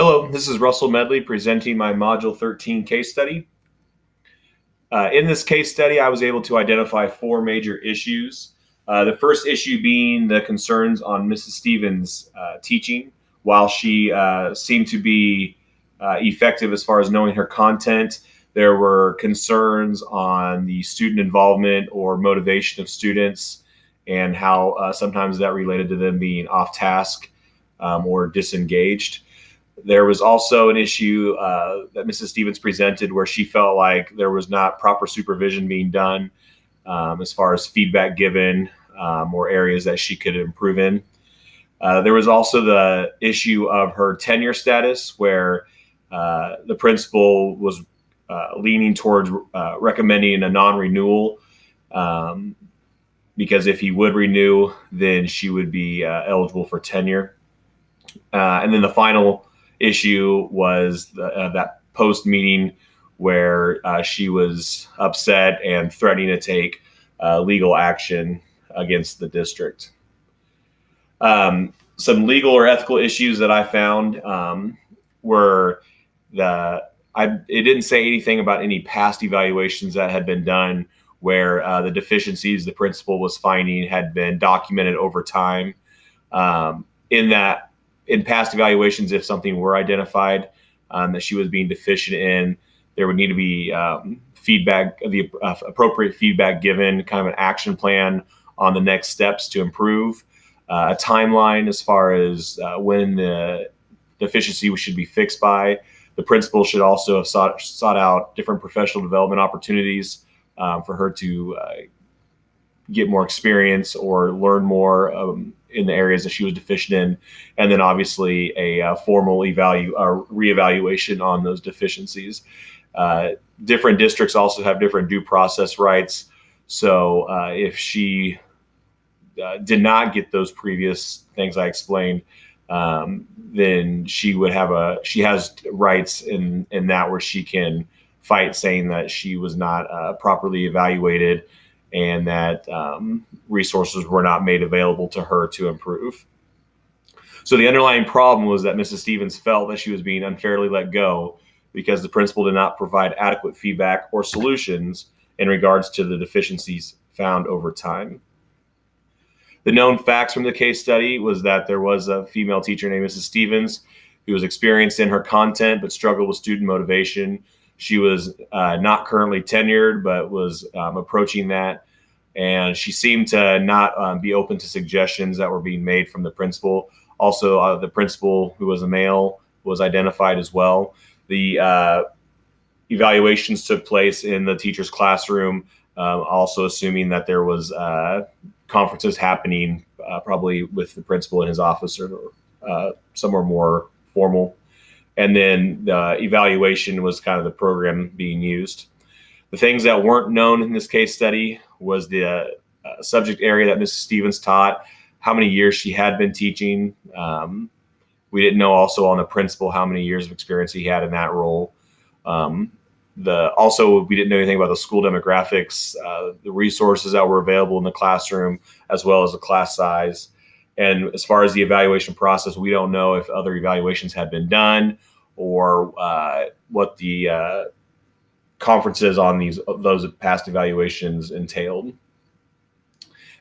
Hello, this is Russell Medley presenting my Module 13 case study. In this case study, I was able to identify four major issues. The first issue being the concerns on Mrs. Stevens' teaching. While she seemed to be effective as far as knowing her content, there were concerns on the student involvement or motivation of students and how sometimes that related to them being off task or disengaged. There was also an issue that Mrs. Stevens presented where she felt like there was not proper supervision being done as far as feedback given or areas that she could improve in. There was also the issue of her tenure status where the principal was leaning towards recommending a non-renewal because if he would renew, then she would be eligible for tenure. And then the final issue was that post meeting where she was upset and threatening to take legal action against the district. Some legal or ethical issues that I found were it didn't say anything about any past evaluations that had been done where the deficiencies the principal was finding had been documented over time. In past evaluations, if something were identified that she was being deficient in, there would need to be feedback, the appropriate feedback given, kind of an action plan on the next steps to improve, a timeline as far as when the deficiency should be fixed by. The principal should also have sought out different professional development opportunities for her to get more experience or learn more in the areas that she was deficient in, and then obviously a formal reevaluation on those deficiencies. Different districts also have different due process rights. So if she did not get those previous things I explained, then she has rights in that where she can fight saying that she was not properly evaluated and that resources were not made available to her to improve. So the underlying problem was that Mrs. Stevens felt that she was being unfairly let go because the principal did not provide adequate feedback or solutions in regards to the deficiencies found over time. The known facts from the case study was that there was a female teacher named Mrs. Stevens who was experienced in her content but struggled with student motivation. She was not currently tenured, but was approaching that. And she seemed to not be open to suggestions that were being made from the principal. Also, the principal, who was a male, was identified as well. The evaluations took place in the teacher's classroom, also assuming that there was conferences happening probably with the principal in his office or somewhere more formal. And then the evaluation was kind of the program being used. The things that weren't known in this case study was the subject area that Mrs. Stevens taught, how many years she had been teaching. We didn't know also on the principal how many years of experience he had in that role. Also, we didn't know anything about the school demographics, the resources that were available in the classroom, as well as the class size. And as far as the evaluation process, we don't know if other evaluations had been done or what the conferences on those past evaluations entailed.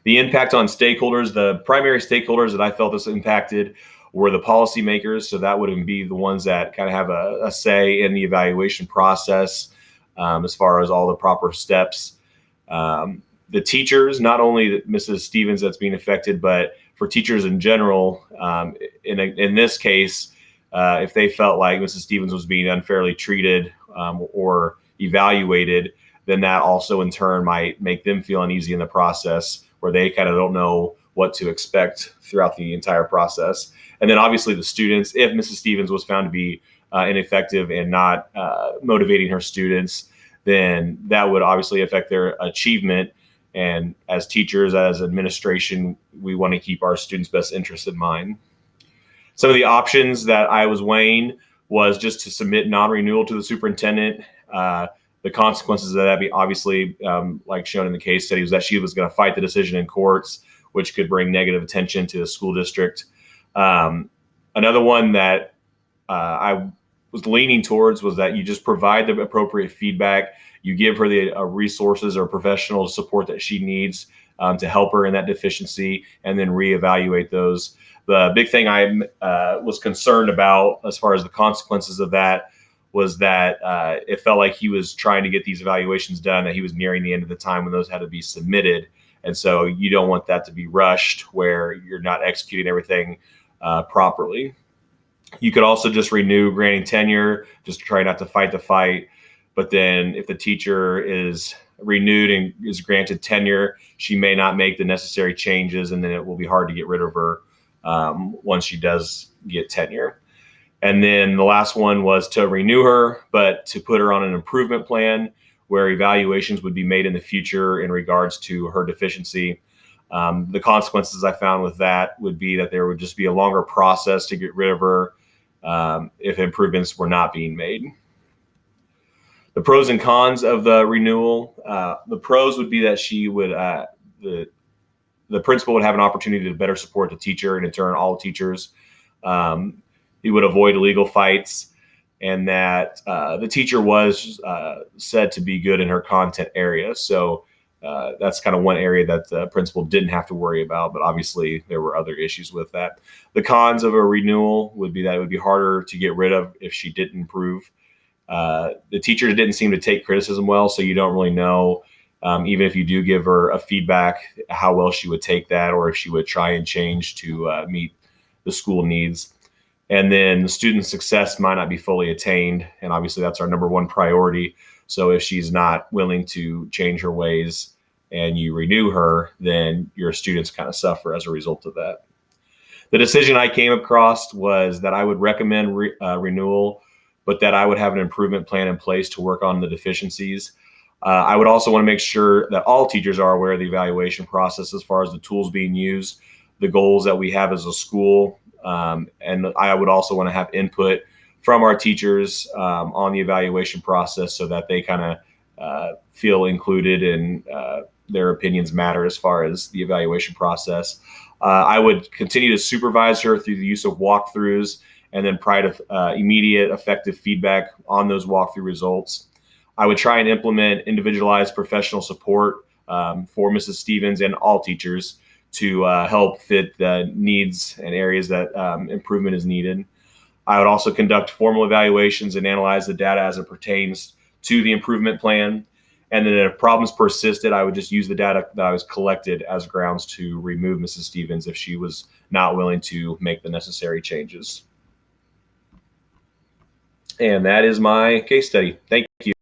The impact on stakeholders, the primary stakeholders that I felt this impacted were the policymakers. So that would be the ones that kind of have a say in the evaluation process as far as all the proper steps. The teachers, not only Mrs. Stevens that's being affected, but for teachers in general, in this case, if they felt like Mrs. Stevens was being unfairly treated or evaluated, then that also in turn might make them feel uneasy in the process where they kind of don't know what to expect throughout the entire process. And then obviously the students, if Mrs. Stevens was found to be ineffective and not motivating her students, then that would obviously affect their achievement. And as teachers, as administration, we want to keep our students' best interests in mind. Some of the options that I was weighing was just to submit non-renewal to the superintendent. The consequences of that be obviously, like shown in the case study, was that she was going to fight the decision in courts, which could bring negative attention to the school district. Another one that I was leaning towards was that you just provide the appropriate feedback. You give her the resources or professional support that she needs to help her in that deficiency, and then reevaluate those. The big thing I was concerned about as far as the consequences of that was that it felt like he was trying to get these evaluations done, that he was nearing the end of the time when those had to be submitted. And so you don't want that to be rushed where you're not executing everything properly. You could also just renew granting tenure, just try not to fight the fight. But then if the teacher is renewed and is granted tenure, she may not make the necessary changes, and then it will be hard to get rid of her once she does get tenure. And then the last one was to renew her, but to put her on an improvement plan where evaluations would be made in the future in regards to her deficiency. The consequences I found with that would be that there would just be a longer process to get rid of her if improvements were not being made. The pros and cons of the renewal. The pros would be that she would, the principal would have an opportunity to better support the teacher, and in turn all teachers. He would avoid illegal fights, and that the teacher was said to be good in her content area. So that's kind of one area that the principal didn't have to worry about, but obviously there were other issues with that. The cons of a renewal would be that it would be harder to get rid of if she didn't improve. The teacher didn't seem to take criticism well, so you don't really know, even if you do give her a feedback, how well she would take that, or if she would try and change to meet the school needs. And then the student success might not be fully attained, and obviously that's our number one priority. So if she's not willing to change her ways and you renew her, then your students kind of suffer as a result of that. The decision I came across was that I would recommend renewal, but that I would have an improvement plan in place to work on the deficiencies. I would also want to make sure that all teachers are aware of the evaluation process as far as the tools being used, the goals that we have as a school, and I would also want to have input from our teachers on the evaluation process so that they kind of feel included and their opinions matter as far as the evaluation process. I would continue to supervise her through the use of walkthroughs, and then provide immediate effective feedback on those walkthrough results. I would try and implement individualized professional support for Mrs. Stevens and all teachers to help fit the needs and areas that improvement is needed. I would also conduct formal evaluations and analyze the data as it pertains to the improvement plan. And then if problems persisted, I would just use the data that I was collected as grounds to remove Mrs. Stevens if she was not willing to make the necessary changes. And that is my case study. Thank you.